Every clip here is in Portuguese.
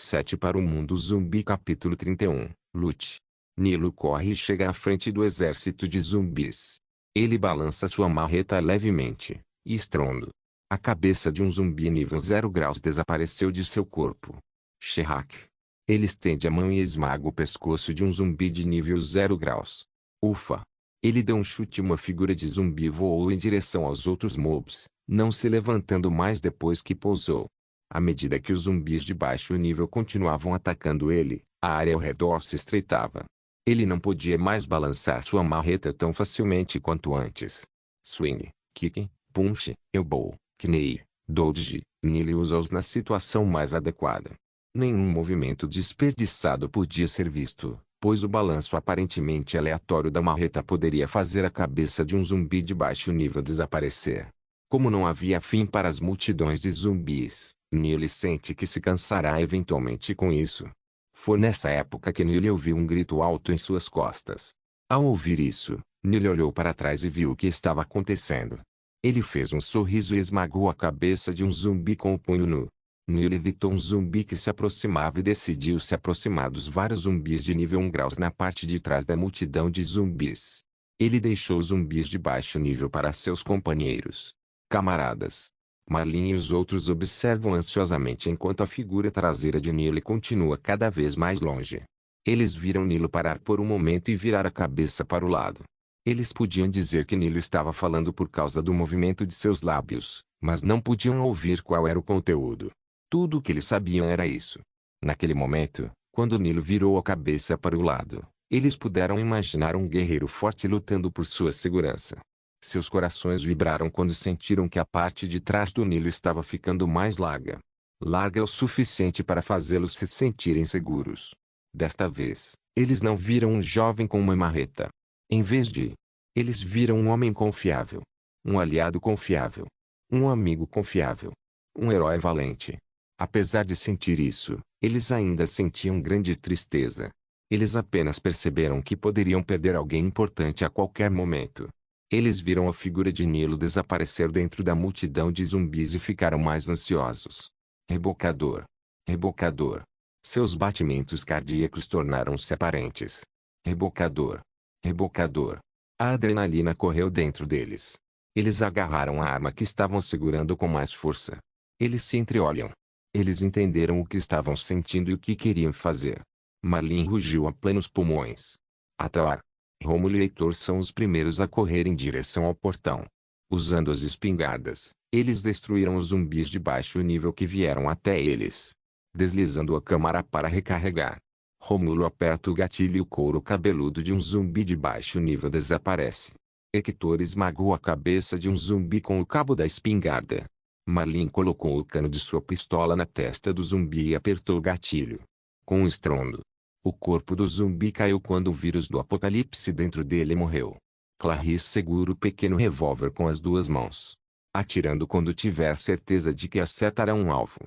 7 para o mundo zumbi. Capítulo 31. Lute. Nilo corre e chega à frente do exército de zumbis. Ele balança sua marreta levemente, e estrondo. A cabeça de um zumbi nível 0 graus desapareceu de seu corpo. Sherak. Ele estende a mão e esmaga o pescoço de um zumbi de nível 0 graus. Ufa. Ele deu um chute e uma figura de zumbi voou em direção aos outros mobs, não se levantando mais depois que pousou. À medida que os zumbis de baixo nível continuavam atacando ele, a área ao redor se estreitava. Ele não podia mais balançar sua marreta tão facilmente quanto antes. Swing, kick, punch, elbow, knee, dodge, Nile usa-os na situação mais adequada. Nenhum movimento desperdiçado podia ser visto, pois o balanço aparentemente aleatório da marreta poderia fazer a cabeça de um zumbi de baixo nível desaparecer. Como não havia fim para as multidões de zumbis, Nile sente que se cansará eventualmente com isso. Foi nessa época que Nile ouviu um grito alto em suas costas. Ao ouvir isso, Nile olhou para trás e viu o que estava acontecendo. Ele fez um sorriso e esmagou a cabeça de um zumbi com o punho nu. Nile evitou um zumbi que se aproximava e decidiu se aproximar dos vários zumbis de nível 1 graus na parte de trás da multidão de zumbis. Ele deixou os zumbis de baixo nível para seus companheiros. Camaradas. Marlin e os outros observam ansiosamente enquanto a figura traseira de Nile continua cada vez mais longe. Eles viram Nilo parar por um momento e virar a cabeça para o lado. Eles podiam dizer que Nilo estava falando por causa do movimento de seus lábios, mas não podiam ouvir qual era o conteúdo. Tudo o que eles sabiam era isso. Naquele momento, quando Nilo virou a cabeça para o lado, eles puderam imaginar um guerreiro forte lutando por sua segurança. Seus corações vibraram quando sentiram que a parte de trás do Nilo estava ficando mais larga. Larga o suficiente para fazê-los se sentirem seguros. Desta vez, eles não viram um jovem com uma marreta. Em vez de, eles viram um homem confiável. Um aliado confiável. Um amigo confiável. Um herói valente. Apesar de sentir isso, eles ainda sentiam grande tristeza. Eles apenas perceberam que poderiam perder alguém importante a qualquer momento. Eles viram a figura de Nilo desaparecer dentro da multidão de zumbis e ficaram mais ansiosos. Rebocador. Rebocador. Seus batimentos cardíacos tornaram-se aparentes. Rebocador. Rebocador. A adrenalina correu dentro deles. Eles agarraram a arma que estavam segurando com mais força. Eles se entreolham. Eles entenderam o que estavam sentindo e o que queriam fazer. Marlin rugiu a plenos pulmões. Ataar. Rômulo e Heitor são os primeiros a correr em direção ao portão. Usando as espingardas, eles destruíram os zumbis de baixo nível que vieram até eles. Deslizando a câmara para recarregar. Rômulo aperta o gatilho e o couro cabeludo de um zumbi de baixo nível desaparece. Heitor esmagou a cabeça de um zumbi com o cabo da espingarda. Marlin colocou o cano de sua pistola na testa do zumbi e apertou o gatilho. Com um estrondo, o corpo do zumbi caiu quando o vírus do apocalipse dentro dele morreu. Clarice segura o pequeno revólver com as duas mãos, atirando quando tiver certeza de que acertará um alvo.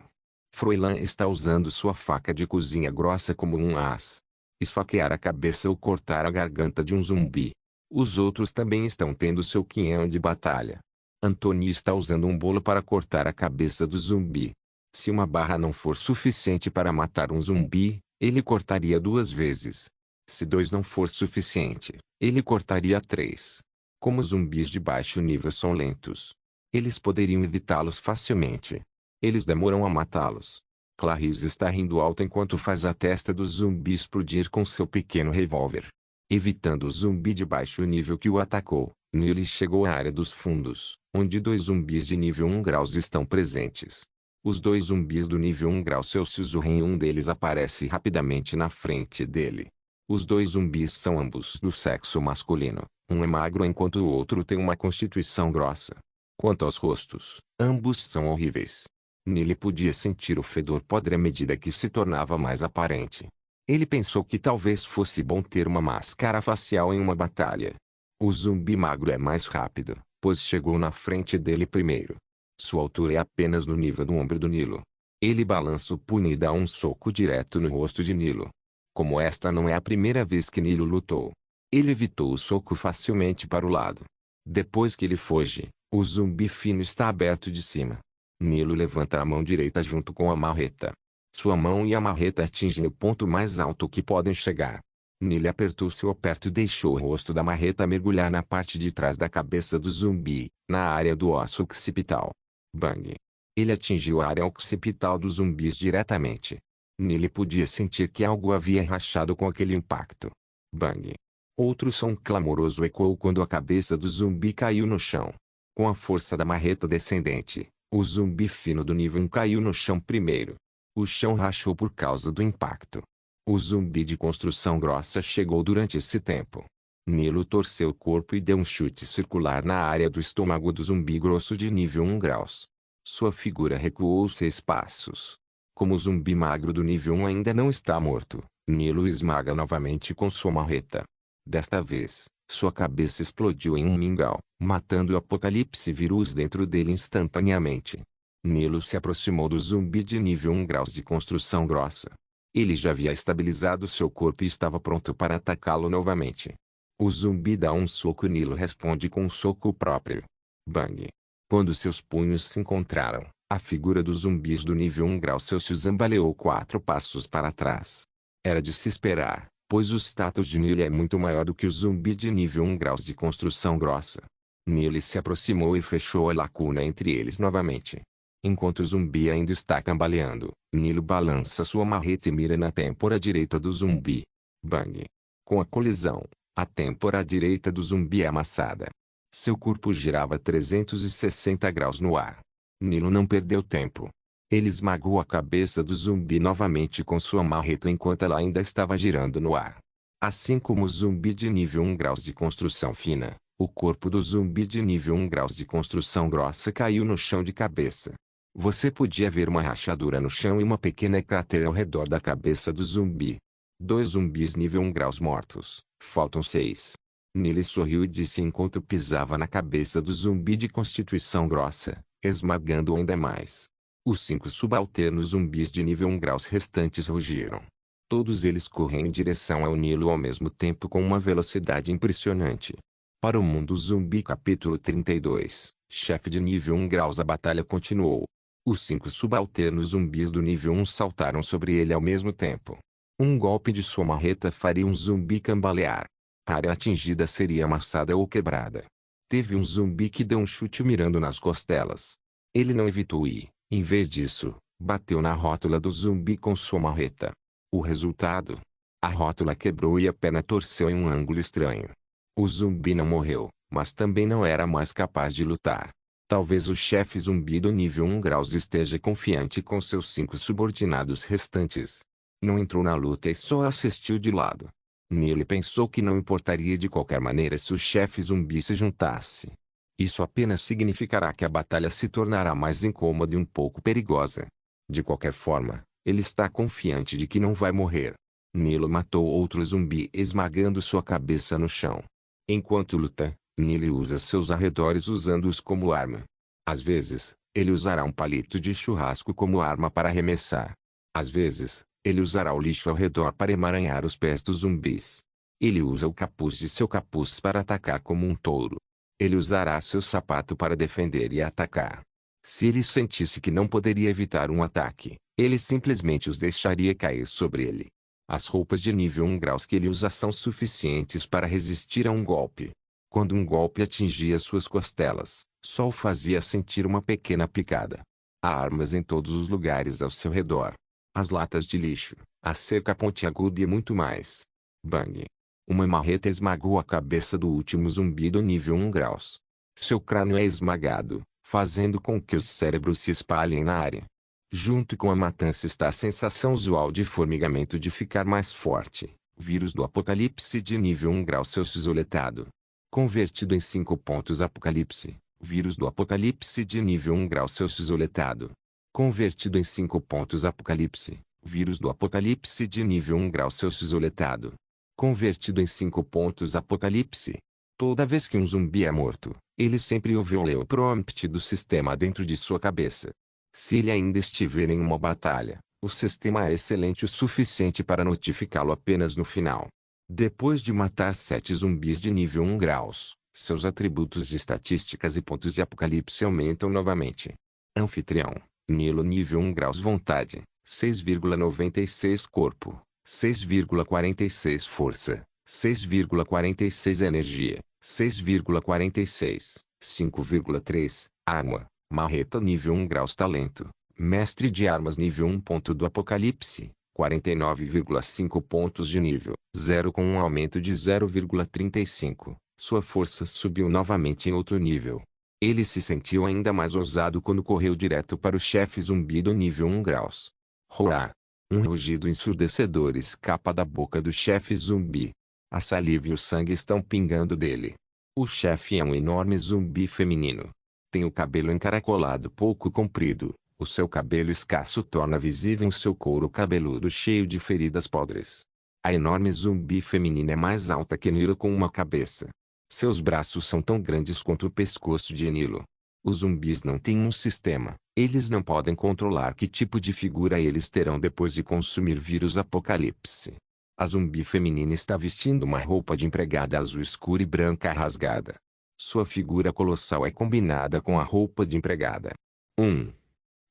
Froilan está usando sua faca de cozinha grossa como um as. Esfaquear a cabeça ou cortar a garganta de um zumbi. Os outros também estão tendo seu quinhão de batalha. Anthony está usando um bolo para cortar a cabeça do zumbi. Se uma barra não for suficiente para matar um zumbi, ele cortaria 2 vezes. Se 2 não for suficiente, ele cortaria 3. Como os zumbis de baixo nível são lentos, eles poderiam evitá-los facilmente. Eles demoram a matá-los. Clarice está rindo alto enquanto faz a testa do zumbi explodir com seu pequeno revólver. Evitando o zumbi de baixo nível que o atacou, Nile chegou à área dos fundos, onde 2 zumbis de nível 1 graus estão presentes. Os 2 zumbis do nível 1 grau se sussurram e um deles aparece rapidamente na frente dele. Os 2 zumbis são ambos do sexo masculino. Um é magro enquanto o outro tem uma constituição grossa. Quanto aos rostos, ambos são horríveis. Nile podia sentir o fedor podre à medida que se tornava mais aparente. Ele pensou que talvez fosse bom ter uma máscara facial em uma batalha. O zumbi magro é mais rápido, pois chegou na frente dele primeiro. Sua altura é apenas no nível do ombro do Nilo. Ele balança o punho e dá um soco direto no rosto de Nilo. Como esta não é a primeira vez que Nilo lutou, ele evitou o soco facilmente para o lado. Depois que ele foge, o zumbi fino está aberto de cima. Nilo levanta a mão direita junto com a marreta. Sua mão e a marreta atingem o ponto mais alto que podem chegar. Nele apertou seu aperto e deixou o rosto da marreta mergulhar na parte de trás da cabeça do zumbi, na área do osso occipital. Bang! Ele atingiu a área occipital dos zumbis diretamente. Nele podia sentir que algo havia rachado com aquele impacto. Bang! Outro som clamoroso ecoou quando a cabeça do zumbi caiu no chão. Com a força da marreta descendente, o zumbi fino do nível 1 caiu no chão primeiro. O chão rachou por causa do impacto. O zumbi de construção grossa chegou durante esse tempo. Nilo torceu o corpo e deu um chute circular na área do estômago do zumbi grosso de nível 1 graus. Sua figura recuou 6 passos. Como o zumbi magro do nível 1 ainda não está morto, Nilo esmaga novamente com sua marreta. Desta vez, sua cabeça explodiu em um mingau, matando o apocalipse vírus dentro dele instantaneamente. Nilo se aproximou do zumbi de nível 1 graus de construção grossa. Ele já havia estabilizado seu corpo e estava pronto para atacá-lo novamente. O zumbi dá um soco e Nilo responde com um soco próprio. Bang! Quando seus punhos se encontraram, a figura dos zumbis do nível 1 grau Celsius zambaleou 4 passos para trás. Era de se esperar, pois o status de Nilo é muito maior do que o zumbi de nível 1 graus de construção grossa. Nilo se aproximou e fechou a lacuna entre eles novamente. Enquanto o zumbi ainda está cambaleando, Nilo balança sua marreta e mira na têmpora direita do zumbi. Bang! Com a colisão, a têmpora direita do zumbi é amassada. Seu corpo girava 360 graus no ar. Nilo não perdeu tempo. Ele esmagou a cabeça do zumbi novamente com sua marreta enquanto ela ainda estava girando no ar. Assim como o zumbi de nível 1 graus de construção fina, o corpo do zumbi de nível 1 graus de construção grossa caiu no chão de cabeça. Você podia ver uma rachadura no chão e uma pequena cratera ao redor da cabeça do zumbi. 2 zumbis nível 1 graus mortos, faltam 6. Nilo sorriu e disse enquanto pisava na cabeça do zumbi de constituição grossa, esmagando-o ainda mais. Os 5 subalternos zumbis de nível 1 graus restantes rugiram. Todos eles correm em direção ao Nilo ao mesmo tempo com uma velocidade impressionante. Para o mundo zumbi capítulo 32, chefe de nível 1 graus a batalha continuou. Os 5 subalternos zumbis do nível 1 saltaram sobre ele ao mesmo tempo. Um golpe de sua marreta faria um zumbi cambalear. A área atingida seria amassada ou quebrada. Teve um zumbi que deu um chute mirando nas costelas. Ele não evitou e, em vez disso, bateu na rótula do zumbi com sua marreta. O resultado? A rótula quebrou e a perna torceu em um ângulo estranho. O zumbi não morreu, mas também não era mais capaz de lutar. Talvez o chefe zumbi do nível 1 graus esteja confiante com seus 5 subordinados restantes. Não entrou na luta e só assistiu de lado. Nilo pensou que não importaria de qualquer maneira se o chefe zumbi se juntasse. Isso apenas significará que a batalha se tornará mais incômoda e um pouco perigosa. De qualquer forma, ele está confiante de que não vai morrer. Nilo matou outro zumbi esmagando sua cabeça no chão. Enquanto luta, Nilo usa seus arredores usando-os como arma. Às vezes, ele usará um palito de churrasco como arma para arremessar. Às vezes, ele usará o lixo ao redor para emaranhar os pés dos zumbis. Ele usa o capuz de seu capuz para atacar como um touro. Ele usará seu sapato para defender e atacar. Se ele sentisse que não poderia evitar um ataque, ele simplesmente os deixaria cair sobre ele. As roupas de nível 1 graus que ele usa são suficientes para resistir a um golpe. Quando um golpe atingia suas costelas, só o fazia sentir uma pequena picada. Há armas em todos os lugares ao seu redor. As latas de lixo, a cerca pontiaguda e muito mais. Bang! Uma marreta esmagou a cabeça do último zumbi do nível 1 graus. Seu crânio é esmagado, fazendo com que os cérebros se espalhem na área. Junto com a matança está a sensação usual de formigamento de ficar mais forte. Vírus do apocalipse de nível 1 grau Celsius uletado. Convertido em 5 pontos apocalipse. Vírus do apocalipse de nível 1 grau Celsius uletado. Convertido em 5 pontos apocalipse. Vírus do apocalipse de nível 1 grau Celsius uletado. Convertido em 5 pontos apocalipse. Toda vez que um zumbi é morto, ele sempre ouve o prompt do sistema dentro de sua cabeça. Se ele ainda estiver em uma batalha, o sistema é excelente o suficiente para notificá-lo apenas no final. Depois de matar 7 zumbis de nível 1 graus, seus atributos de estatísticas e pontos de apocalipse aumentam novamente. Anfitrião, Nilo nível 1 graus vontade, 6,96 corpo, 6,46 força, 6,46 energia, 6,46, 5,3, arma, marreta nível 1 graus talento, mestre de armas nível 1 ponto do Apocalipse, 49,5 pontos de nível, 0 com um aumento de 0,35, sua força subiu novamente em outro nível. Ele se sentiu ainda mais ousado quando correu direto para o chefe zumbi do nível 1 graus. Roar! Um rugido ensurdecedor escapa da boca do chefe zumbi. A saliva e o sangue estão pingando dele. O chefe é um enorme zumbi feminino. Tem o cabelo encaracolado pouco comprido. O seu cabelo escasso torna visível seu couro cabeludo cheio de feridas podres. A enorme zumbi feminina é mais alta que Nilo com uma cabeça. Seus braços são tão grandes quanto o pescoço de Nilo. Os zumbis não têm um sistema. Eles não podem controlar que tipo de figura eles terão depois de consumir vírus apocalipse. A zumbi feminina está vestindo uma roupa de empregada azul escura e branca rasgada. Sua figura colossal é combinada com a roupa de empregada.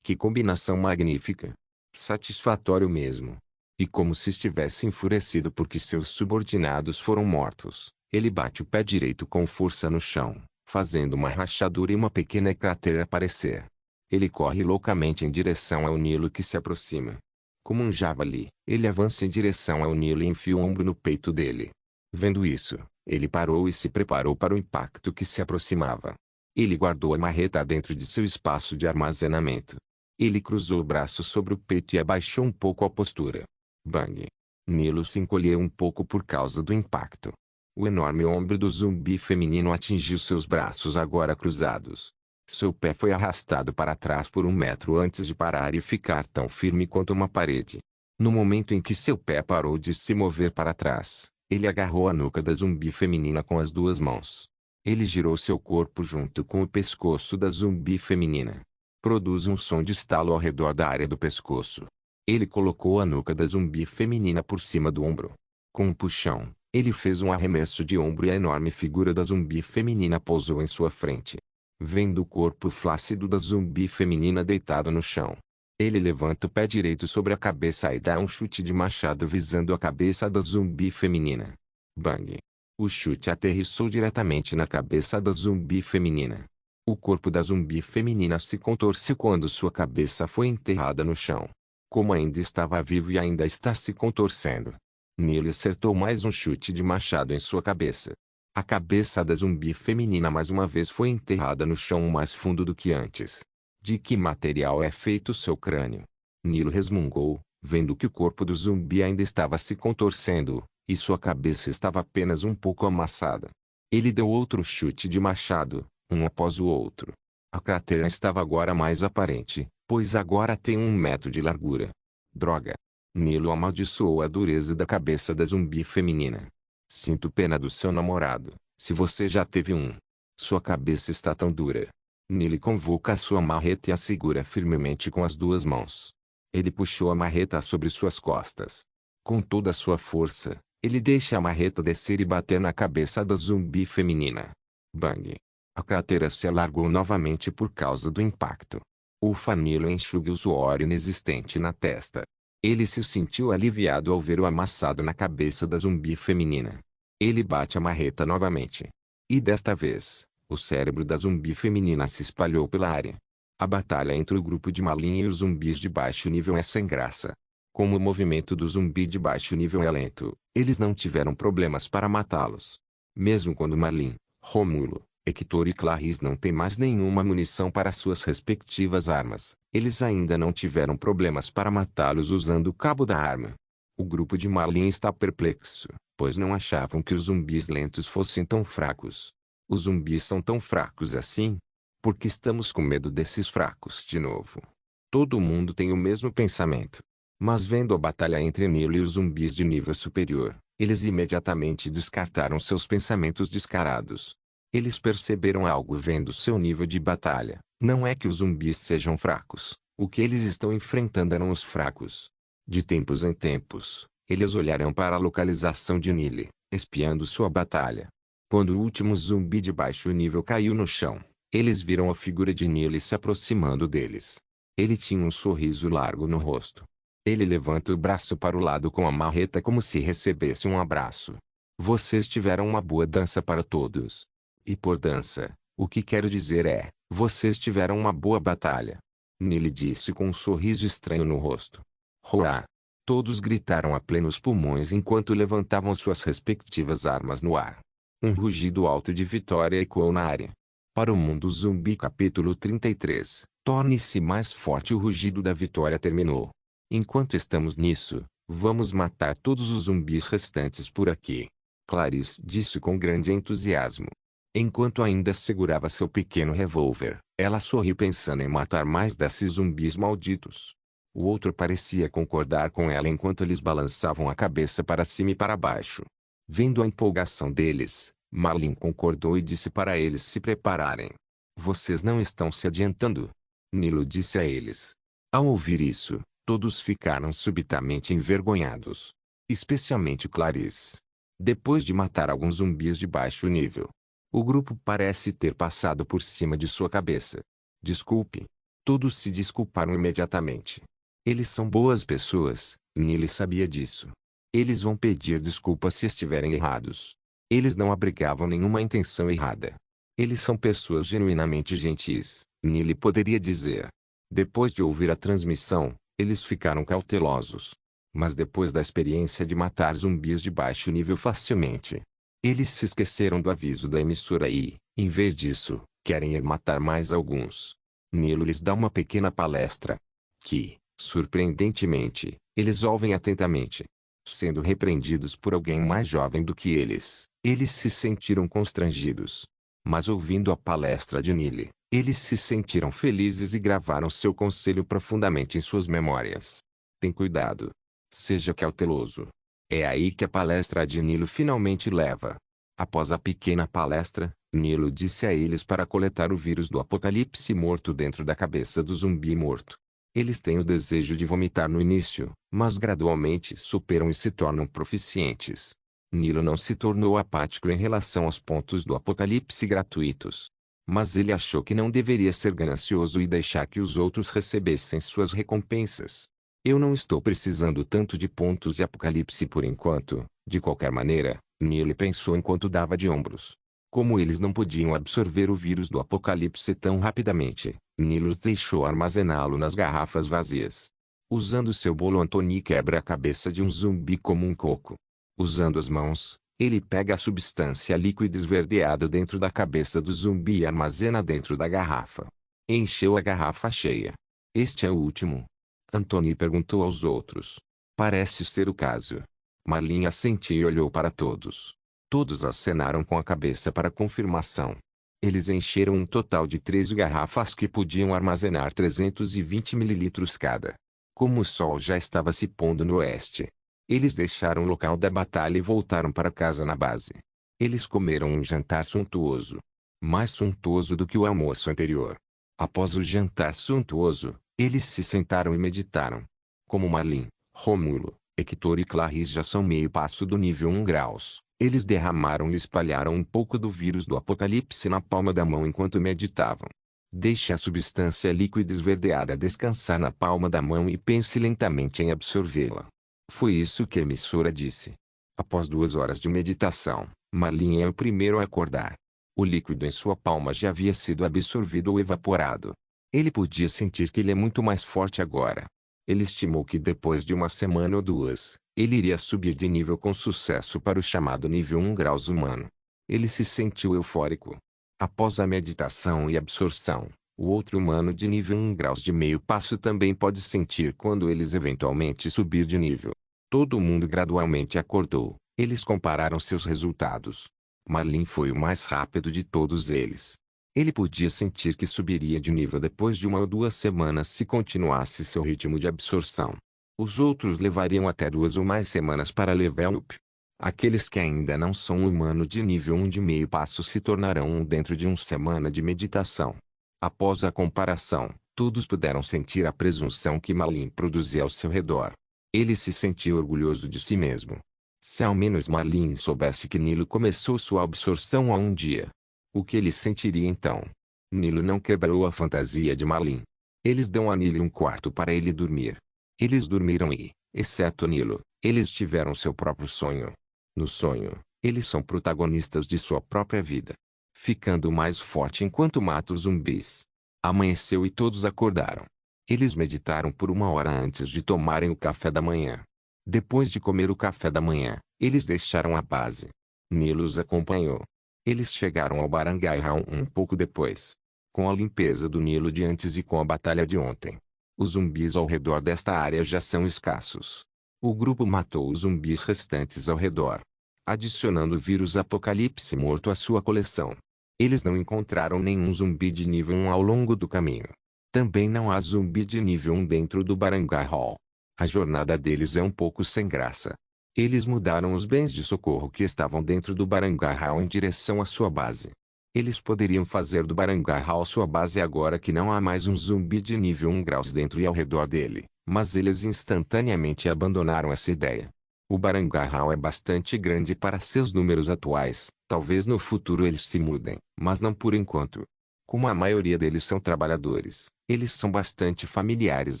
Que combinação magnífica! Satisfatório mesmo. E como se estivesse enfurecido porque seus subordinados foram mortos, ele bate o pé direito com força no chão, fazendo uma rachadura e uma pequena cratera aparecer. Ele corre loucamente em direção ao Nilo que se aproxima. Como um javali, ele avança em direção ao Nilo e enfia o ombro no peito dele. Vendo isso, ele parou e se preparou para o impacto que se aproximava. Ele guardou a marreta dentro de seu espaço de armazenamento. Ele cruzou o braço sobre o peito e abaixou um pouco a postura. Bang! Nilo se encolheu um pouco por causa do impacto. O enorme ombro do zumbi feminino atingiu seus braços agora cruzados. Seu pé foi arrastado para trás por 1 metro antes de parar e ficar tão firme quanto uma parede. No momento em que seu pé parou de se mover para trás, ele agarrou a nuca da zumbi feminina com as 2 mãos. Ele girou seu corpo junto com o pescoço da zumbi feminina. Produz um som de estalo ao redor da área do pescoço. Ele colocou a nuca da zumbi feminina por cima do ombro. Com um puxão, ele fez um arremesso de ombro e a enorme figura da zumbi feminina pousou em sua frente. Vendo o corpo flácido da zumbi feminina deitado no chão, ele levanta o pé direito sobre a cabeça e dá um chute de machado visando a cabeça da zumbi feminina. Bang! O chute aterrissou diretamente na cabeça da zumbi feminina. O corpo da zumbi feminina se contorceu quando sua cabeça foi enterrada no chão. Como ainda estava vivo e ainda está se contorcendo, Nilo acertou mais um chute de machado em sua cabeça. A cabeça da zumbi feminina mais uma vez foi enterrada no chão mais fundo do que antes. De que material é feito seu crânio? Nilo resmungou, vendo que o corpo do zumbi ainda estava se contorcendo, e sua cabeça estava apenas um pouco amassada. Ele deu outro chute de machado, um após o outro. A cratera estava agora mais aparente, pois agora tem 1 metro de largura. Droga! Nilo amaldiçoou a dureza da cabeça da zumbi feminina. Sinto pena do seu namorado, se você já teve um. Sua cabeça está tão dura. Nilo convoca a sua marreta e a segura firmemente com as 2 mãos. Ele puxou a marreta sobre suas costas. Com toda a sua força, ele deixa a marreta descer e bater na cabeça da zumbi feminina. Bang! A cratera se alargou novamente por causa do impacto. Ufa! Nilo enxuga o suor inexistente na testa. Ele se sentiu aliviado ao ver o amassado na cabeça da zumbi feminina. Ele bate a marreta novamente. E desta vez, o cérebro da zumbi feminina se espalhou pela área. A batalha entre o grupo de Marlin e os zumbis de baixo nível é sem graça. Como o movimento do zumbi de baixo nível é lento, eles não tiveram problemas para matá-los. Mesmo quando Marlin, Rômulo, Hector e Clarice não têm mais nenhuma munição para suas respectivas armas, eles ainda não tiveram problemas para matá-los usando o cabo da arma. O grupo de Marlin está perplexo, pois não achavam que os zumbis lentos fossem tão fracos. Os zumbis são tão fracos assim? Por que estamos com medo desses fracos de novo? Todo mundo tem o mesmo pensamento. Mas vendo a batalha entre Nilo e os zumbis de nível superior, eles imediatamente descartaram seus pensamentos descarados. Eles perceberam algo vendo seu nível de batalha. Não é que os zumbis sejam fracos. O que eles estão enfrentando eram os fracos. De tempos em tempos, eles olharão para a localização de Nile, espiando sua batalha. Quando o último zumbi de baixo nível caiu no chão, eles viram a figura de Nile se aproximando deles. Ele tinha um sorriso largo no rosto. Ele levanta o braço para o lado com a marreta como se recebesse um abraço. Vocês tiveram uma boa dança para todos. E por dança, o que quero dizer é, vocês tiveram uma boa batalha. Nele disse com um sorriso estranho no rosto. Roar! Todos gritaram a plenos pulmões enquanto levantavam suas respectivas armas no ar. Um rugido alto de vitória ecoou na área. Para o mundo zumbi capítulo 33, torne-se mais forte. O rugido da vitória terminou. Enquanto estamos nisso, vamos matar todos os zumbis restantes por aqui. Clarice disse com grande entusiasmo. Enquanto ainda segurava seu pequeno revólver, ela sorriu pensando em matar mais desses zumbis malditos. O outro parecia concordar com ela enquanto eles balançavam a cabeça para cima e para baixo. Vendo a empolgação deles, Marlin concordou e disse para eles se prepararem. Vocês não estão se adiantando? Nilo disse a eles. Ao ouvir isso, todos ficaram subitamente envergonhados. Especialmente Clarice. Depois de matar alguns zumbis de baixo nível, o grupo parece ter passado por cima de sua cabeça. Desculpe. Todos se desculparam imediatamente. Eles são boas pessoas, Nilo sabia disso. Eles vão pedir desculpas se estiverem errados. Eles não abrigavam nenhuma intenção errada. Eles são pessoas genuinamente gentis, Nilo poderia dizer. Depois de ouvir a transmissão, eles ficaram cautelosos. Mas depois da experiência de matar zumbis de baixo nível facilmente, eles se esqueceram do aviso da emissora e, em vez disso, querem ir matar mais alguns. Nilo lhes dá uma pequena palestra, que, surpreendentemente, eles ouvem atentamente. Sendo repreendidos por alguém mais jovem do que eles se sentiram constrangidos. Mas ouvindo a palestra de Nile, eles se sentiram felizes e gravaram seu conselho profundamente em suas memórias. Tem cuidado. Seja cauteloso. É aí que a palestra de Nilo finalmente leva. Após a pequena palestra, Nilo disse a eles para coletar o vírus do apocalipse morto dentro da cabeça do zumbi morto. Eles têm o desejo de vomitar no início, mas gradualmente superam e se tornam proficientes. Nilo não se tornou apático em relação aos pontos do apocalipse gratuitos. Mas ele achou que não deveria ser ganancioso e deixar que os outros recebessem suas recompensas. Eu não estou precisando tanto de pontos de apocalipse por enquanto, de qualquer maneira, Nilo pensou enquanto dava de ombros. Como eles não podiam absorver o vírus do apocalipse tão rapidamente, Nilo os deixou armazená-lo nas garrafas vazias. Usando seu bolo, Anthony quebra a cabeça de um zumbi como um coco. Usando as mãos, ele pega a substância líquida esverdeada dentro da cabeça do zumbi e armazena dentro da garrafa. Encheu a garrafa cheia. Este é o último? Anthony perguntou aos outros. Parece ser o caso. Marlin assentiu e olhou para todos. Todos acenaram com a cabeça para confirmação. Eles encheram um total de 13 garrafas que podiam armazenar 320 mililitros cada. Como o sol já estava se pondo no oeste, eles deixaram o local da batalha e voltaram para casa na base. Eles comeram um jantar suntuoso. Mais suntuoso do que o almoço anterior. Após o jantar suntuoso, eles se sentaram e meditaram. Como Marlin, Rômulo, Hector e Clarice já são meio passo do nível 1 graus, eles derramaram e espalharam um pouco do vírus do apocalipse na palma da mão enquanto meditavam. Deixe a substância líquida esverdeada descansar na palma da mão e pense lentamente em absorvê-la. Foi isso que a emissora disse. Após 2 horas de meditação, Marlin é o primeiro a acordar. O líquido em sua palma já havia sido absorvido ou evaporado. Ele podia sentir que ele é muito mais forte agora. Ele estimou que depois de uma semana ou 2, ele iria subir de nível com sucesso para o chamado nível 1 graus humano. Ele se sentiu eufórico. Após a meditação e absorção, o outro humano de nível 1 graus de meio passo também pode sentir quando eles eventualmente subir de nível. Todo mundo gradualmente acordou. Eles compararam seus resultados. Marlin foi o mais rápido de todos eles. Ele podia sentir que subiria de nível depois de 1 ou 2 semanas se continuasse seu ritmo de absorção. Os outros levariam até 2 ou mais semanas para level up. Aqueles que ainda não são um humano de nível 1 de meio passo se tornarão um dentro de 1 semana de meditação. Após a comparação, todos puderam sentir a presunção que Marlin produzia ao seu redor. Ele se sentiu orgulhoso de si mesmo. Se ao menos Marlin soubesse que Nilo começou sua absorção há um dia, o que ele sentiria então? Nilo não quebrou a fantasia de Marlin. Eles dão a Nilo um quarto para ele dormir. Eles dormiram e, exceto Nilo, eles tiveram seu próprio sonho. No sonho, eles são protagonistas de sua própria vida, ficando mais forte enquanto mata os zumbis. Amanheceu e todos acordaram. Eles meditaram por 1 hora antes de tomarem o café da manhã. Depois de comer o café da manhã, eles deixaram a base. Nilo os acompanhou. Eles chegaram ao Barangay Hall um pouco depois. Com a limpeza do Nilo de antes e com a batalha de ontem, os zumbis ao redor desta área já são escassos. O grupo matou os zumbis restantes ao redor, adicionando o vírus Apocalipse morto à sua coleção. Eles não encontraram nenhum zumbi de nível 1 ao longo do caminho. Também não há zumbi de nível 1 dentro do Barangay Hall. A jornada deles é um pouco sem graça. Eles mudaram os bens de socorro que estavam dentro do Barangay Hall em direção à sua base. Eles poderiam fazer do Barangay Hall sua base agora que não há mais um zumbi de nível 1 graus dentro e ao redor dele, mas eles instantaneamente abandonaram essa ideia. O Barangay Hall é bastante grande para seus números atuais, talvez no futuro eles se mudem, mas não por enquanto. Como a maioria deles são trabalhadores, eles são bastante familiares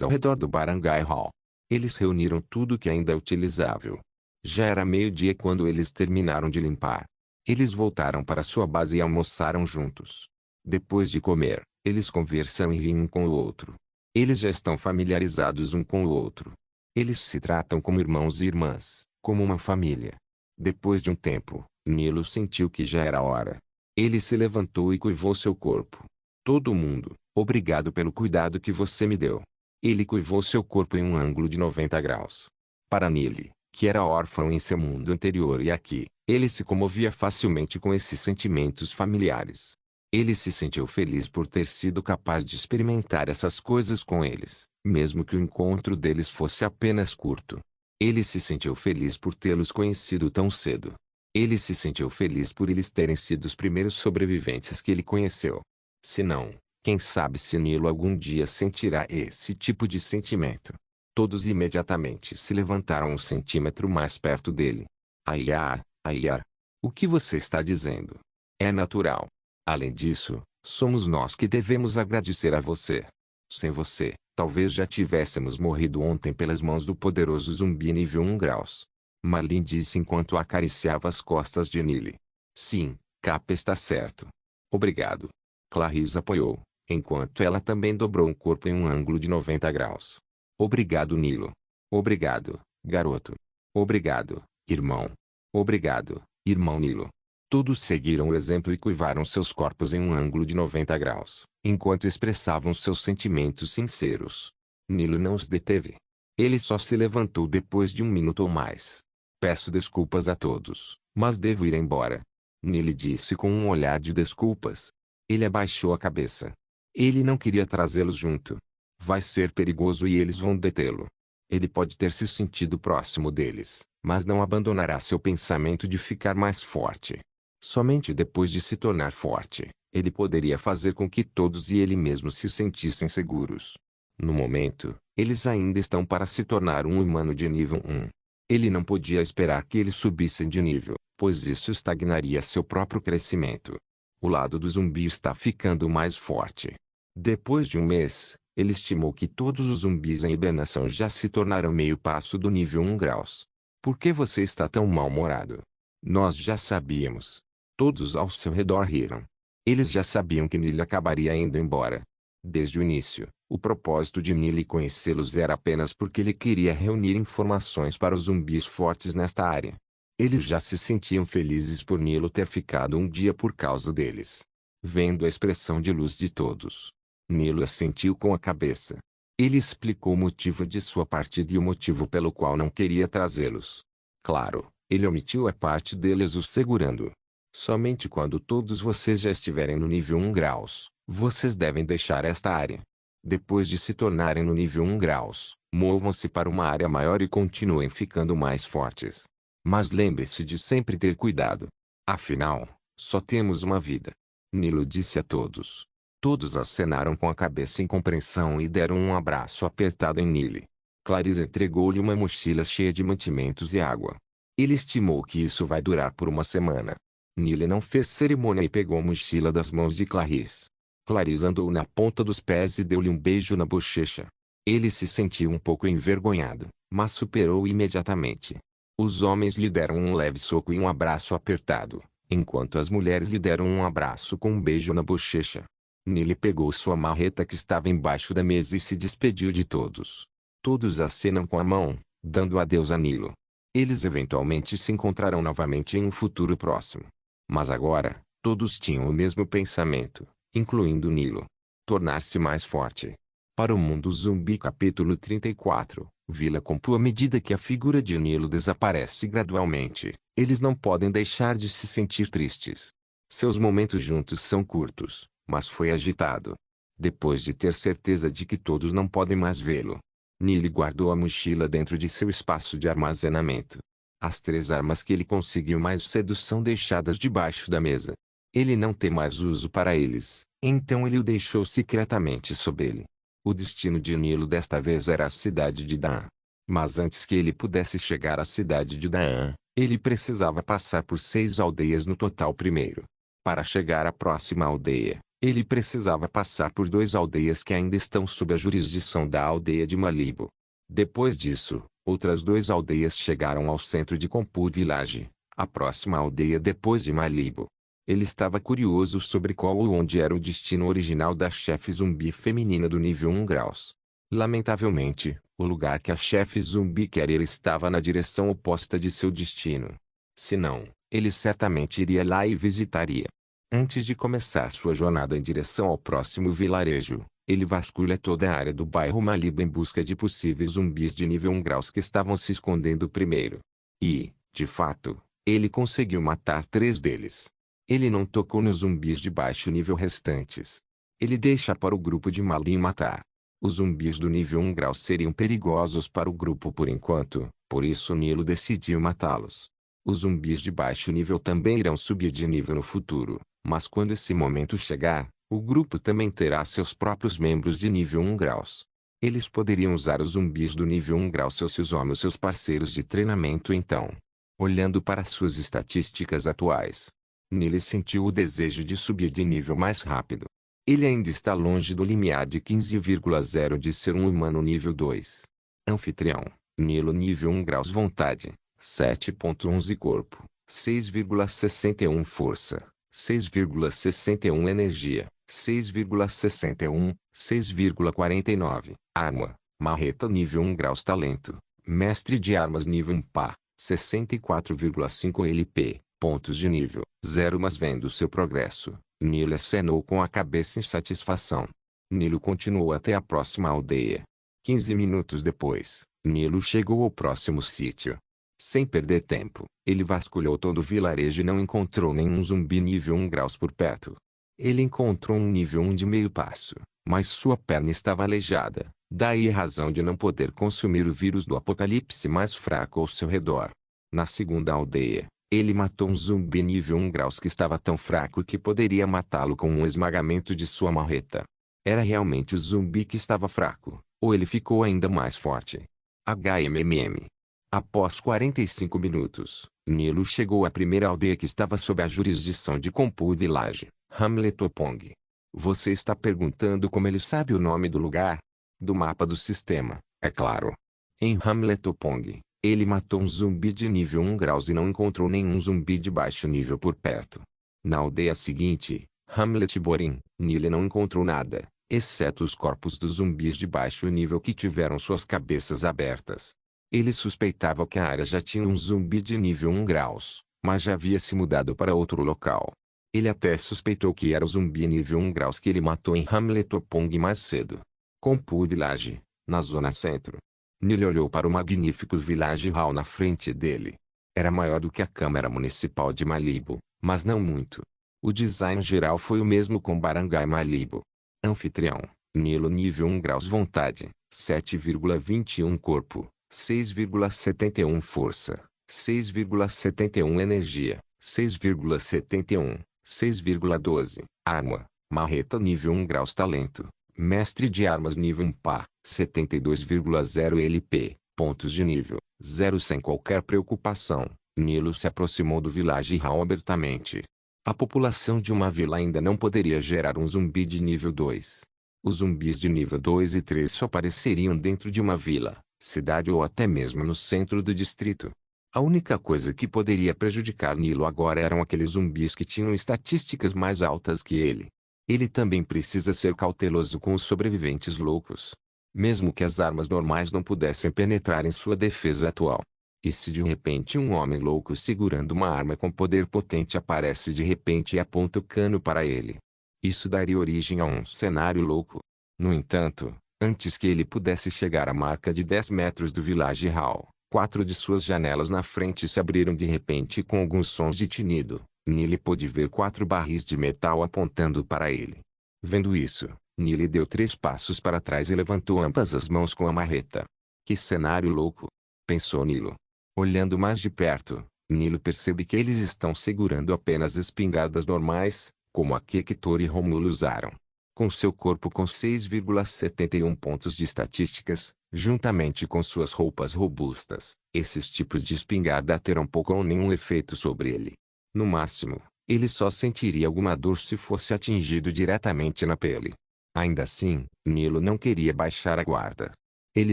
ao redor do Barangay Hall. Eles reuniram tudo que ainda é utilizável. Já era meio-dia quando eles terminaram de limpar. Eles voltaram para sua base e almoçaram juntos. Depois de comer, eles conversam e riem um com o outro. Eles já estão familiarizados um com o outro. Eles se tratam como irmãos e irmãs, como uma família. Depois de um tempo, Nilo sentiu que já era hora. Ele se levantou e curvou seu corpo. Todo mundo, obrigado pelo cuidado que você me deu. Ele curvou seu corpo em um ângulo de 90 graus. Para Nili, que era órfão em seu mundo anterior e aqui, ele se comovia facilmente com esses sentimentos familiares. Ele se sentiu feliz por ter sido capaz de experimentar essas coisas com eles, mesmo que o encontro deles fosse apenas curto. Ele se sentiu feliz por tê-los conhecido tão cedo. Ele se sentiu feliz por eles terem sido os primeiros sobreviventes que ele conheceu. Se não, quem sabe se Nilo algum dia sentirá esse tipo de sentimento. Todos imediatamente se levantaram 1 centímetro mais perto dele. Aiá, aiá. O que você está dizendo? É natural. Além disso, somos nós que devemos agradecer a você. Sem você, talvez já tivéssemos morrido ontem pelas mãos do poderoso zumbi nível 1 graus. Marlin disse enquanto acariciava as costas de Nili. Sim, Kappa está certo. Obrigado. Clarice apoiou, enquanto ela também dobrou o corpo em um ângulo de 90 graus. Obrigado, Nilo. Obrigado, garoto. Obrigado, irmão. Obrigado, irmão Nilo. Todos seguiram o exemplo e curvaram seus corpos em um ângulo de 90 graus, enquanto expressavam seus sentimentos sinceros. Nilo não os deteve. Ele só se levantou depois de 1 minuto ou mais. Peço desculpas a todos, mas devo ir embora. Nili disse com um olhar de desculpas. Ele abaixou a cabeça. Ele não queria trazê-los junto. Vai ser perigoso e eles vão detê-lo. Ele pode ter se sentido próximo deles, mas não abandonará seu pensamento de ficar mais forte. Somente depois de se tornar forte, ele poderia fazer com que todos e ele mesmo se sentissem seguros. No momento, eles ainda estão para se tornar um humano de nível 1. Ele não podia esperar que eles subissem de nível, pois isso estagnaria seu próprio crescimento. O lado do zumbi está ficando mais forte. Depois de 1 mês, ele estimou que todos os zumbis em hibernação já se tornaram meio passo do nível 1 graus. Por que você está tão mal-humorado? Nós já sabíamos. Todos ao seu redor riram. Eles já sabiam que Nili acabaria indo embora. Desde o início, o propósito de Nili conhecê-los era apenas porque ele queria reunir informações para os zumbis fortes nesta área. Eles já se sentiam felizes por Nilo ter ficado um dia por causa deles. Vendo a expressão de luz de todos, Nilo assentiu com a cabeça. Ele explicou o motivo de sua partida e o motivo pelo qual não queria trazê-los. Claro, ele omitiu a parte deles os segurando. Somente quando todos vocês já estiverem no nível 1 graus, vocês devem deixar esta área. Depois de se tornarem no nível 1 graus, movam-se para uma área maior e continuem ficando mais fortes. Mas lembre-se de sempre ter cuidado. Afinal, só temos uma vida. Nilo disse a todos. Todos acenaram com a cabeça em compreensão e deram um abraço apertado em Nili. Clarice entregou-lhe uma mochila cheia de mantimentos e água. Ele estimou que isso vai durar por 1 semana. Nili não fez cerimônia e pegou a mochila das mãos de Clarice. Clarice andou na ponta dos pés e deu-lhe um beijo na bochecha. Ele se sentiu um pouco envergonhado, mas superou imediatamente. Os homens lhe deram um leve soco e um abraço apertado, enquanto as mulheres lhe deram um abraço com um beijo na bochecha. Nili pegou sua marreta que estava embaixo da mesa e se despediu de todos. Todos acenam com a mão, dando adeus a Nilo. Eles eventualmente se encontrarão novamente em um futuro próximo. Mas agora, todos tinham o mesmo pensamento, incluindo Nilo. Tornar-se mais forte. Para o mundo zumbi capítulo 34, Vila Compu. À medida que a figura de Nilo desaparece gradualmente, eles não podem deixar de se sentir tristes. Seus momentos juntos são curtos, mas foi agitado. Depois de ter certeza de que todos não podem mais vê-lo, Nili guardou a mochila dentro de seu espaço de armazenamento. As 3 armas que ele conseguiu mais cedo são deixadas debaixo da mesa. Ele não tem mais uso para eles, então ele o deixou secretamente sob ele. O destino de Nilo desta vez era a cidade de Daan. Mas antes que ele pudesse chegar à cidade de Daan, ele precisava passar por 6 aldeias no total primeiro. Para chegar à próxima aldeia, ele precisava passar por 2 aldeias que ainda estão sob a jurisdição da aldeia de Malibu. Depois disso, outras 2 aldeias chegaram ao centro de Compu Village, a próxima aldeia depois de Malibu. Ele estava curioso sobre qual ou onde era o destino original da chefe zumbi feminina do nível 1 graus. Lamentavelmente, o lugar que a chefe zumbi quer ir estava na direção oposta de seu destino. Se não, ele certamente iria lá e visitaria. Antes de começar sua jornada em direção ao próximo vilarejo, ele vasculha toda a área do bairro Malibu em busca de possíveis zumbis de nível 1 graus que estavam se escondendo primeiro. E, de fato, ele conseguiu matar 3 deles. Ele não tocou nos zumbis de baixo nível restantes. Ele deixa para o grupo de Malin matar. Os zumbis do nível 1 grau seriam perigosos para o grupo por enquanto, por isso Nilo decidiu matá-los. Os zumbis de baixo nível também irão subir de nível no futuro, mas quando esse momento chegar, o grupo também terá seus próprios membros de nível 1 graus. Eles poderiam usar os zumbis do nível 1 grau se os homens seus parceiros de treinamento então. Olhando para suas estatísticas atuais, Nili sentiu o desejo de subir de nível mais rápido. Ele ainda está longe do limiar de 15,0 de ser um humano nível 2. Anfitrião, Nilo nível 1 graus vontade, 7,11 corpo, 6,61 força, 6,61 energia, 6,61, 6,49, arma, marreta nível 1 graus talento, mestre de armas nível 1 pá, 64,5 LP, pontos de nível, 0. Mas vendo seu progresso, Nilo acenou com a cabeça em satisfação. Nilo continuou até a próxima aldeia. 15 minutos depois, Nilo chegou ao próximo sítio. Sem perder tempo, ele vasculhou todo o vilarejo e não encontrou nenhum zumbi nível 1 graus por perto. Ele encontrou um nível 1 de meio passo, mas sua perna estava aleijada, daí a razão de não poder consumir o vírus do apocalipse mais fraco ao seu redor. Na segunda aldeia, ele matou um zumbi nível 1 graus que estava tão fraco que poderia matá-lo com um esmagamento de sua marreta. Era realmente o zumbi que estava fraco, ou ele ficou ainda mais forte. HMMM. Após 45 minutos, Nilo chegou à primeira aldeia que estava sob a jurisdição de Compu Village, Hamletopong. Você está perguntando como ele sabe o nome do lugar? Do mapa do sistema, é claro. Em Hamletopong, ele matou um zumbi de nível 1 graus e não encontrou nenhum zumbi de baixo nível por perto. Na aldeia seguinte, Hamletborin, Nile não encontrou nada, exceto os corpos dos zumbis de baixo nível que tiveram suas cabeças abertas. Ele suspeitava que a área já tinha um zumbi de nível 1 graus, mas já havia se mudado para outro local. Ele até suspeitou que era o zumbi nível 1 graus que ele matou em Hamletopong mais cedo. Compu Village, na zona centro. Nile olhou para o magnífico Village Hall na frente dele. Era maior do que a Câmara Municipal de Malibu, mas não muito. O design geral foi o mesmo com Barangay Malibu. Anfitrião, Nilo nível 1 graus vontade, 7,21 corpo, 6,71 força, 6,71 energia, 6,71, 6,12, arma, marreta nível 1 graus talento, mestre de armas nível 1 pá, 72,0 LP, pontos de nível, 0. Sem qualquer preocupação, Nilo se aproximou do Village Hall abertamente. A população de uma vila ainda não poderia gerar um zumbi de nível 2. Os zumbis de nível 2 e 3 só apareceriam dentro de uma vila, cidade ou até mesmo no centro do distrito. A única coisa que poderia prejudicar Nilo agora eram aqueles zumbis que tinham estatísticas mais altas que ele. Ele também precisa ser cauteloso com os sobreviventes loucos. Mesmo que as armas normais não pudessem penetrar em sua defesa atual. E se de repente um homem louco segurando uma arma com poder potente aparece de repente e aponta o cano para ele? Isso daria origem a um cenário louco. No entanto, antes que ele pudesse chegar à marca de 10 metros do Village Hall, 4 de suas janelas na frente se abriram de repente com alguns sons de tinido. Nili pôde ver 4 barris de metal apontando para ele. Vendo isso, Nili deu 3 passos para trás e levantou ambas as mãos com a marreta. Que cenário louco! Pensou Nilo. Olhando mais de perto, Nilo percebe que eles estão segurando apenas espingardas normais, como a que Hector e Rômulo usaram. Com seu corpo com 6,71 pontos de estatísticas, juntamente com suas roupas robustas, esses tipos de espingarda terão pouco ou nenhum efeito sobre ele. No máximo, ele só sentiria alguma dor se fosse atingido diretamente na pele. Ainda assim, Nilo não queria baixar a guarda. Ele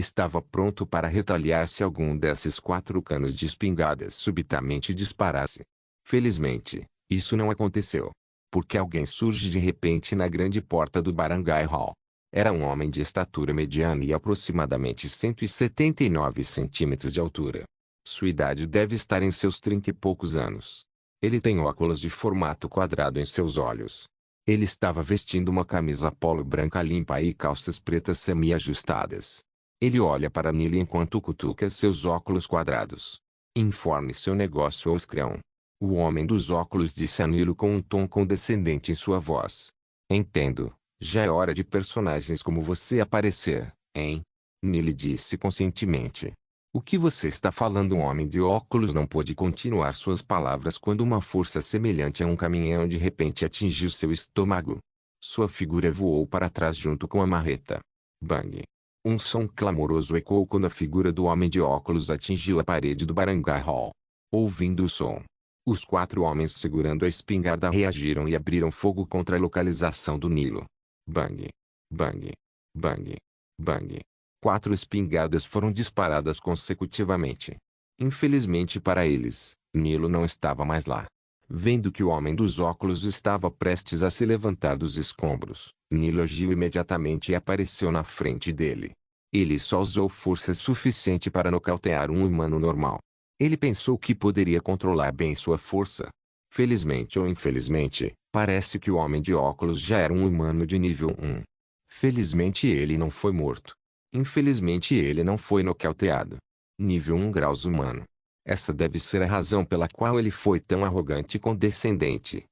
estava pronto para retaliar se algum desses 4 canos de espingardas subitamente disparasse. Felizmente, isso não aconteceu. Porque alguém surge de repente na grande porta do Barangay Hall. Era um homem de estatura mediana e aproximadamente 179 centímetros de altura. Sua idade deve estar em seus 30 e poucos anos. Ele tem óculos de formato quadrado em seus olhos. Ele estava vestindo uma camisa polo branca limpa e calças pretas semi-ajustadas. Ele olha para Nili enquanto cutuca seus óculos quadrados. Informe seu negócio ou escrão. O homem dos óculos disse a Nilo com um tom condescendente em sua voz. Entendo. Já é hora de personagens como você aparecer, hein? Nili disse conscientemente. O que você está falando? Um homem de óculos não pôde continuar suas palavras quando uma força semelhante a um caminhão de repente atingiu seu estômago. Sua figura voou para trás junto com a marreta. Bang! Um som clamoroso ecoou quando a figura do homem de óculos atingiu a parede do Barangay Hall. Ouvindo o som, os 4 homens segurando a espingarda reagiram e abriram fogo contra a localização do Nilo. Bang! Bang! Bang! Bang! 4 espingardas foram disparadas consecutivamente. Infelizmente para eles, Nilo não estava mais lá. Vendo que o homem dos óculos estava prestes a se levantar dos escombros, Nilo agiu imediatamente e apareceu na frente dele. Ele só usou força suficiente para nocautear um humano normal. Ele pensou que poderia controlar bem sua força. Felizmente ou infelizmente, parece que o homem de óculos já era um humano de nível 1. Felizmente ele não foi morto. Infelizmente ele não foi nocauteado. Nível 1 graus humano. Essa deve ser a razão pela qual ele foi tão arrogante e condescendente.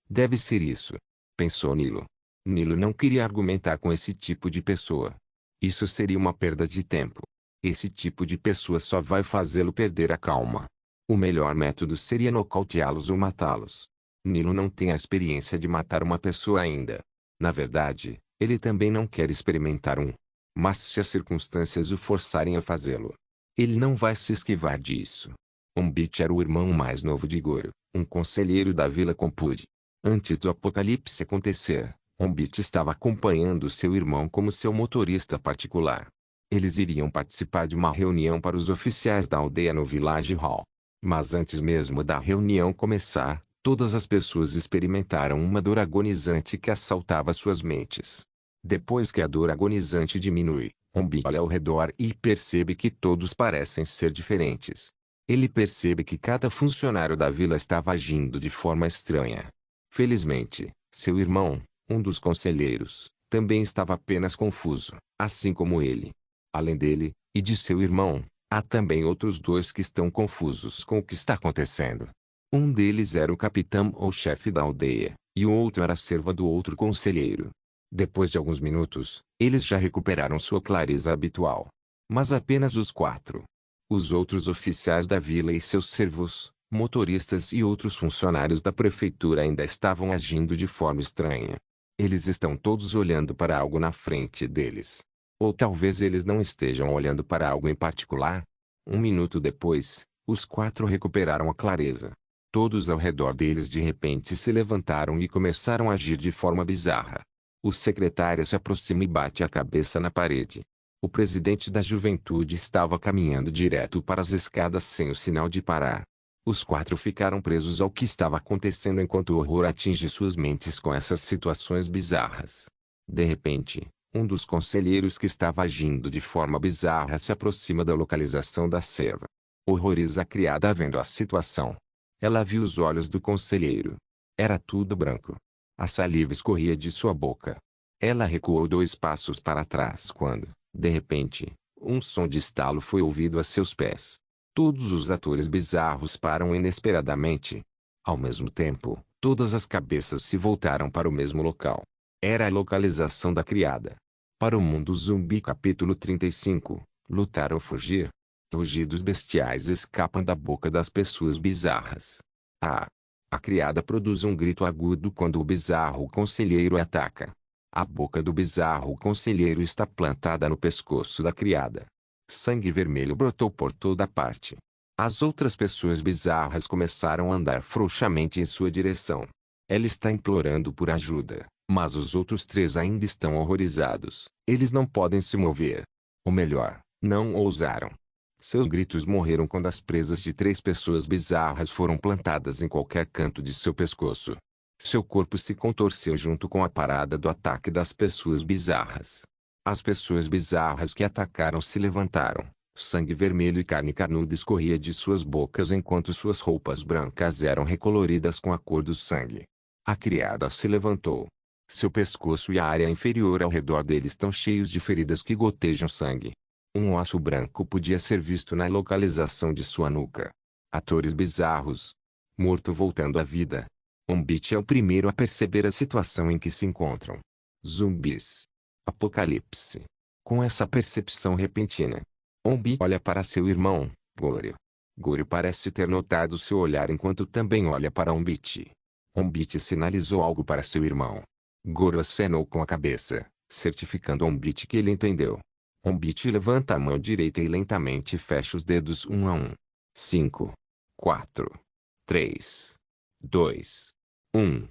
Deve ser isso. Pensou Nilo. Nilo não queria argumentar com esse tipo de pessoa. Isso seria uma perda de tempo. Esse tipo de pessoa só vai fazê-lo perder a calma. O melhor método seria nocauteá-los ou matá-los. Nilo não tem a experiência de matar uma pessoa ainda. Na verdade, ele também não quer experimentar um. Mas se as circunstâncias o forçarem a fazê-lo, ele não vai se esquivar disso. Umbit era o irmão mais novo de Goro, um conselheiro da Vila Compud. Antes do apocalipse acontecer, Umbit estava acompanhando seu irmão como seu motorista particular. Eles iriam participar de uma reunião para os oficiais da aldeia no Village Hall. Mas antes mesmo da reunião começar, todas as pessoas experimentaram uma dor agonizante que assaltava suas mentes. Depois que a dor agonizante diminui, Umbit olha ao redor e percebe que todos parecem ser diferentes. Ele percebe que cada funcionário da vila estava agindo de forma estranha. Felizmente, seu irmão, um dos conselheiros, também estava apenas confuso, assim como ele. Além dele, e de seu irmão, há também outros 2 que estão confusos com o que está acontecendo. Um deles era o capitão ou chefe da aldeia, e o outro era a serva do outro conselheiro. Depois de alguns minutos, eles já recuperaram sua clareza habitual. Mas apenas os 4. Os outros oficiais da vila e seus servos, motoristas e outros funcionários da prefeitura ainda estavam agindo de forma estranha. Eles estão todos olhando para algo na frente deles. Ou talvez eles não estejam olhando para algo em particular. 1 minuto depois, os 4 recuperaram a clareza. Todos ao redor deles de repente se levantaram e começaram a agir de forma bizarra. O secretário se aproxima e bate a cabeça na parede. O presidente da juventude estava caminhando direto para as escadas sem o sinal de parar. Os quatro ficaram presos ao que estava acontecendo enquanto o horror atinge suas mentes com essas situações bizarras. De repente, um dos conselheiros que estava agindo de forma bizarra se aproxima da localização da serva. Horroriza a criada vendo a situação. Ela viu os olhos do conselheiro. Era tudo branco. A saliva escorria de sua boca. Ela recuou 2 passos para trás quando, de repente, um som de estalo foi ouvido a seus pés. Todos os atores bizarros param inesperadamente. Ao mesmo tempo, todas as cabeças se voltaram para o mesmo local. Era a localização da criada. Para o mundo zumbi capítulo 35, lutar ou fugir. Rugidos bestiais escapam da boca das pessoas bizarras. A criada produz um grito agudo quando o bizarro conselheiro ataca. A boca do bizarro conselheiro está plantada no pescoço da criada. Sangue vermelho brotou por toda parte. As outras pessoas bizarras começaram a andar frouxamente em sua direção. Ela está implorando por ajuda, mas os outros 3 ainda estão horrorizados. Eles não podem se mover. Ou melhor, não ousaram. Seus gritos morreram quando as presas de 3 pessoas bizarras foram plantadas em qualquer canto de seu pescoço. Seu corpo se contorceu junto com a parada do ataque das pessoas bizarras. As pessoas bizarras que atacaram se levantaram. Sangue vermelho e carne carnuda escorria de suas bocas enquanto suas roupas brancas eram recoloridas com a cor do sangue. A criada se levantou. Seu pescoço e a área inferior ao redor dele estão cheios de feridas que gotejam sangue. Um osso branco podia ser visto na localização de sua nuca. Atores bizarros. Morto voltando à vida. Umbit é o primeiro a perceber a situação em que se encontram. Zumbis. Apocalipse. Com essa percepção repentina, Umbit olha para seu irmão, Goryo. Goryo parece ter notado seu olhar enquanto também olha para Umbit. Umbit sinalizou algo para seu irmão. Goryo acenou com a cabeça, certificando a Umbit que ele entendeu. Umbit levanta a mão direita e lentamente fecha os dedos um a um. 5, 4, 3, 2, 1.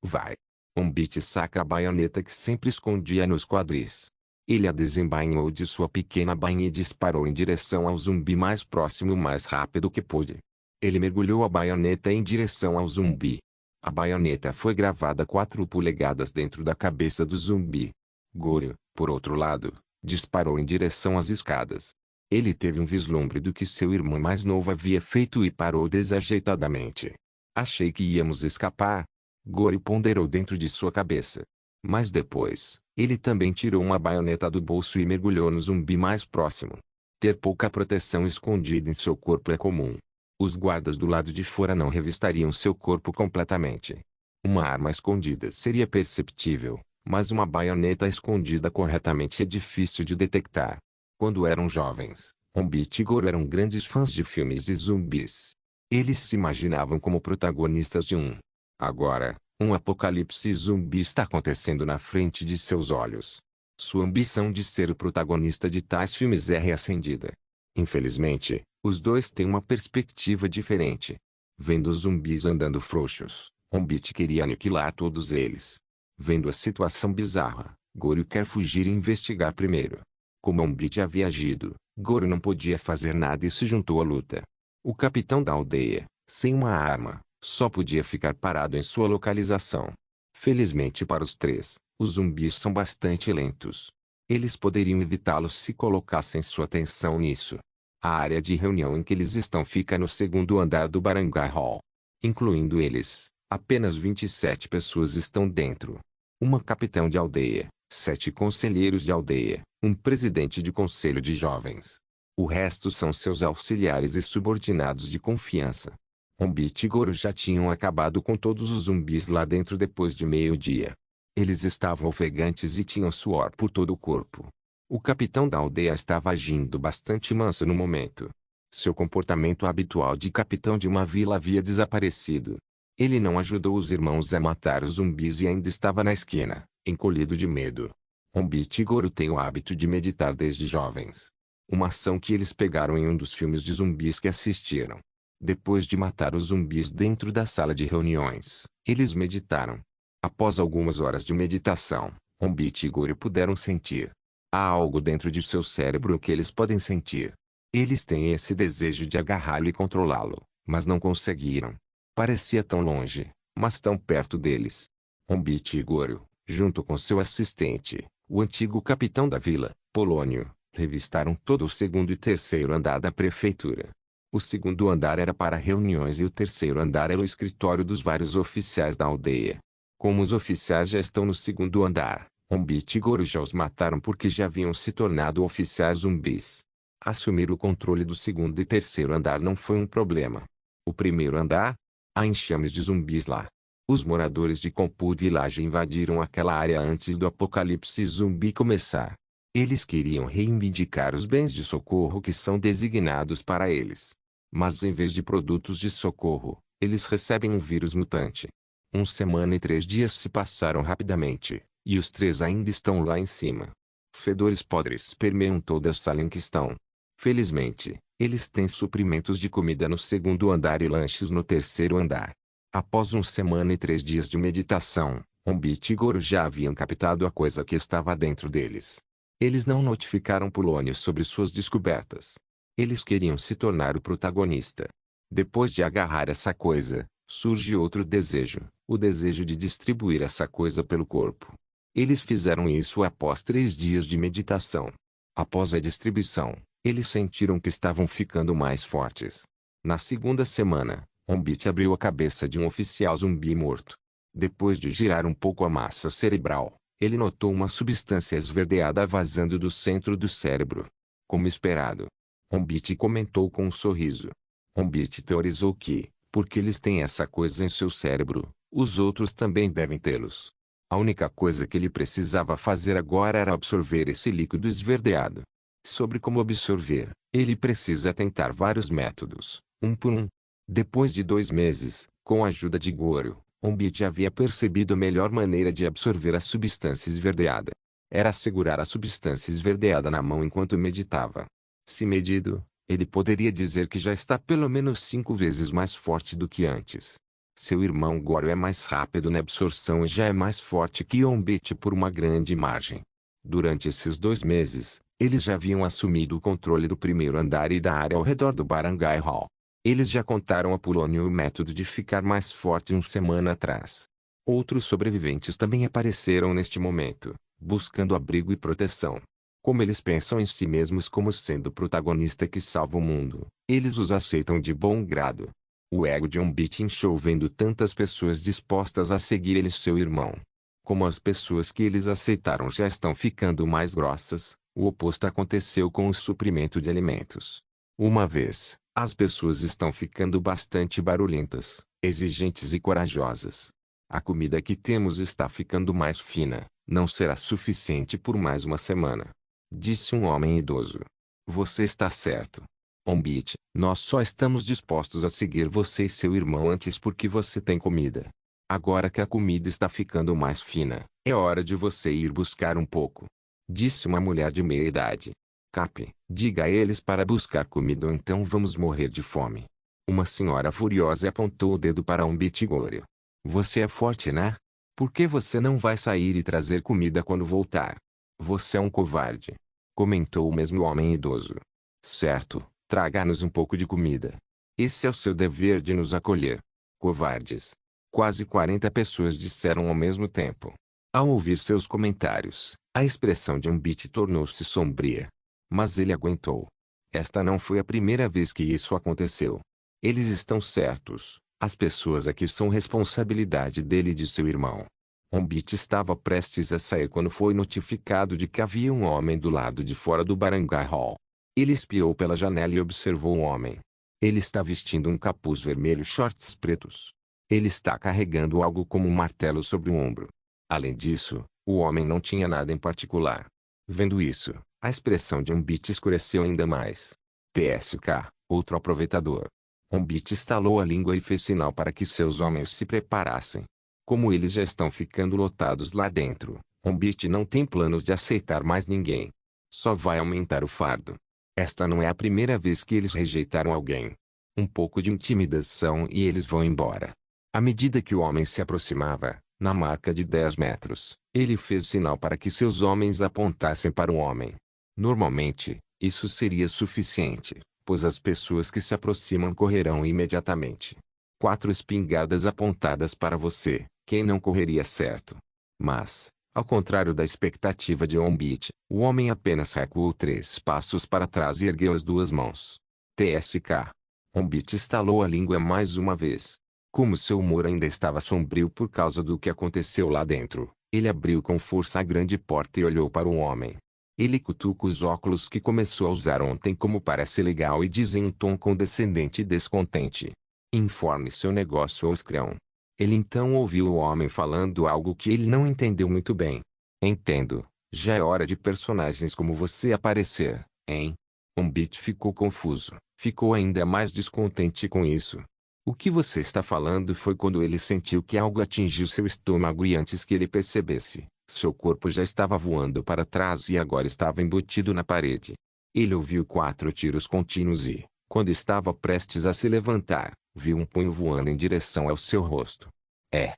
Vai. Umbit saca a baioneta que sempre escondia nos quadris. Ele a desembainhou de sua pequena bainha e disparou em direção ao zumbi mais próximo o mais rápido que pôde. Ele mergulhou a baioneta em direção ao zumbi. A baioneta foi gravada 4 polegadas dentro da cabeça do zumbi. Goryo, por outro lado, disparou em direção às escadas. Ele teve um vislumbre do que seu irmão mais novo havia feito e parou desajeitadamente. Achei que íamos escapar. Goryo ponderou dentro de sua cabeça. Mas depois, ele também tirou uma baioneta do bolso e mergulhou no zumbi mais próximo. Ter pouca proteção escondida em seu corpo é comum. Os guardas do lado de fora não revistariam seu corpo completamente. Uma arma escondida seria perceptível, mas uma baioneta escondida corretamente é difícil de detectar. Quando eram jovens, Umbit e Goryo eram grandes fãs de filmes de zumbis. Eles se imaginavam como protagonistas de um. Agora, um apocalipse zumbi está acontecendo na frente de seus olhos. Sua ambição de ser o protagonista de tais filmes é reacendida. Infelizmente, os dois têm uma perspectiva diferente. Vendo os zumbis andando frouxos, Umbit queria aniquilar todos eles. Vendo a situação bizarra, Goryo quer fugir e investigar primeiro. Como Umbit havia agido, Goryo não podia fazer nada e se juntou à luta. O capitão da aldeia, sem uma arma, só podia ficar parado em sua localização. Felizmente para os 3, os zumbis são bastante lentos. Eles poderiam evitá-los se colocassem sua atenção nisso. A área de reunião em que eles estão fica no segundo andar do Barangay Hall. Incluindo eles, apenas 27 pessoas estão dentro. Uma capitão de aldeia, 7 conselheiros de aldeia, um presidente de conselho de jovens. O resto são seus auxiliares e subordinados de confiança. Umbit e Goryo já tinham acabado com todos os zumbis lá dentro depois de meio-dia. Eles estavam ofegantes e tinham suor por todo o corpo. O capitão da aldeia estava agindo bastante manso no momento. Seu comportamento habitual de capitão de uma vila havia desaparecido. Ele não ajudou os irmãos a matar os zumbis e ainda estava na esquina, encolhido de medo. Umbit e Goryo têm o hábito de meditar desde jovens. Uma ação que eles pegaram em um dos filmes de zumbis que assistiram. Depois de matar os zumbis dentro da sala de reuniões, eles meditaram. Após algumas horas de meditação, Hombit e Goryo puderam sentir. Há algo dentro de seu cérebro que eles podem sentir. Eles têm esse desejo de agarrá-lo e controlá-lo, mas não conseguiram. Parecia tão longe, mas tão perto deles. Hombit e Goryo, junto com seu assistente, o antigo capitão da vila, Polônio, revistaram todo o segundo e terceiro andar da prefeitura. O segundo andar era para reuniões e o terceiro andar era o escritório dos vários oficiais da aldeia. Como os oficiais já estão no segundo andar, Hombit e Goryo já os mataram porque já haviam se tornado oficiais zumbis. Assumir o controle do segundo e terceiro andar não foi um problema. O primeiro andar? Há enxames de zumbis lá. Os moradores de Compute Village invadiram aquela área antes do apocalipse zumbi começar. Eles queriam reivindicar os bens de socorro que são designados para eles. Mas em vez de produtos de socorro, eles recebem um vírus mutante. 1 semana e 3 dias se passaram rapidamente, e os 3 ainda estão lá em cima. Fedores podres permeiam toda a sala em que estão. Felizmente, eles têm suprimentos de comida no segundo andar e lanches no terceiro andar. Após 1 semana e 3 dias de meditação, Hombit e Goryo já haviam captado a coisa que estava dentro deles. Eles não notificaram Polônio sobre suas descobertas. Eles queriam se tornar o protagonista. Depois de agarrar essa coisa, surge outro desejo, o desejo de distribuir essa coisa pelo corpo. Eles fizeram isso após 3 dias de meditação. Após a distribuição, eles sentiram que estavam ficando mais fortes. Na segunda semana, Hombit abriu a cabeça de um oficial zumbi morto. Depois de girar um pouco a massa cerebral, ele notou uma substância esverdeada vazando do centro do cérebro. Como esperado, Hombit comentou com um sorriso. Hombit teorizou que, porque eles têm essa coisa em seu cérebro, os outros também devem tê-los. A única coisa que ele precisava fazer agora era absorver esse líquido esverdeado. Sobre como absorver, ele precisa tentar vários métodos, um por um. Depois de 2 meses, com a ajuda de Goryo, Hombit havia percebido a melhor maneira de absorver a substância esverdeada. Era segurar a substância esverdeada na mão enquanto meditava. Se medido, ele poderia dizer que já está pelo menos 5 vezes mais forte do que antes. Seu irmão Goryo é mais rápido na absorção e já é mais forte que Hombit por uma grande margem. Durante esses 2 meses, eles já haviam assumido o controle do primeiro andar e da área ao redor do Barangay Hall. Eles já contaram a Polônio o método de ficar mais forte 1 semana atrás. Outros sobreviventes também apareceram neste momento, buscando abrigo e proteção. Como eles pensam em si mesmos como sendo o protagonista que salva o mundo, eles os aceitam de bom grado. O ego de Hombit inchou vendo tantas pessoas dispostas a seguir ele e seu irmão. Como as pessoas que eles aceitaram já estão ficando mais grossas, o oposto aconteceu com o suprimento de alimentos. Uma vez, as pessoas estão ficando bastante barulhentas, exigentes e corajosas. A comida que temos está ficando mais fina, não será suficiente por mais 1 semana. Disse um homem idoso. Você está certo. Hombit, nós só estamos dispostos a seguir você e seu irmão antes porque você tem comida. Agora que a comida está ficando mais fina, é hora de você ir buscar um pouco. Disse uma mulher de meia idade. Cap, diga a eles para buscar comida ou então vamos morrer de fome. Uma senhora furiosa apontou o dedo para Hombit e Goryo. Você é forte, né? Por que você não vai sair e trazer comida quando voltar? Você é um covarde. Comentou o mesmo homem idoso. Certo, traga-nos um pouco de comida. Esse é o seu dever de nos acolher. Covardes. Quase 40 pessoas disseram ao mesmo tempo. Ao ouvir seus comentários, a expressão de Hombit tornou-se sombria. Mas ele aguentou. Esta não foi a primeira vez que isso aconteceu. Eles estão certos. As pessoas aqui são responsabilidade dele e de seu irmão. Hombit estava prestes a sair quando foi notificado de que havia um homem do lado de fora do Barangay Hall. Ele espiou pela janela e observou o homem. Ele está vestindo um capuz vermelho e shorts pretos. Ele está carregando algo como um martelo sobre o ombro. Além disso, o homem não tinha nada em particular. Vendo isso, a expressão de Hombit escureceu ainda mais. TSK, outro aproveitador. Hombit estalou a língua e fez sinal para que seus homens se preparassem. Como eles já estão ficando lotados lá dentro, Hombit não tem planos de aceitar mais ninguém. Só vai aumentar o fardo. Esta não é a primeira vez que eles rejeitaram alguém. Um pouco de intimidação e eles vão embora. À medida que o homem se aproximava, na marca de 10 metros, Ele fez sinal para que seus homens apontassem para o homem. Normalmente, isso seria suficiente, pois as pessoas que se aproximam correrão imediatamente. 4 espingardas apontadas para você, quem não correria certo? Mas, ao contrário da expectativa de Hombit, o homem apenas recuou 3 passos para trás e ergueu as 2 mãos. TSK. Hombit estalou a língua mais uma vez. Como seu humor ainda estava sombrio por causa do que aconteceu lá dentro, ele abriu com força a grande porta e olhou para o homem. Ele cutuca os óculos que começou a usar ontem como parece legal e diz em um tom condescendente e descontente: informe seu negócio ao escrão. Ele então ouviu o homem falando algo que ele não entendeu muito bem. Entendo. Já é hora de personagens como você aparecer, hein? Hombit ficou confuso. Ficou ainda mais descontente com isso. O que você está falando foi quando ele sentiu que algo atingiu seu estômago e antes que ele percebesse, seu corpo já estava voando para trás e agora estava embutido na parede. Ele ouviu 4 tiros contínuos e, quando estava prestes a se levantar, viu um punho voando em direção ao seu rosto. É?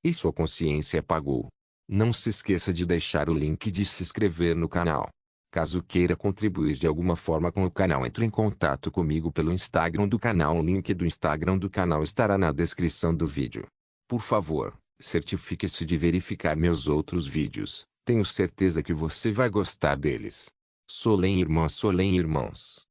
E sua consciência apagou. Não se esqueça de deixar o link de se inscrever no canal. Caso queira contribuir de alguma forma com o canal, entre em contato comigo pelo Instagram do canal. O link do Instagram do canal estará na descrição do vídeo. Por favor, certifique-se de verificar meus outros vídeos. Tenho certeza que você vai gostar deles. Solem irmãos.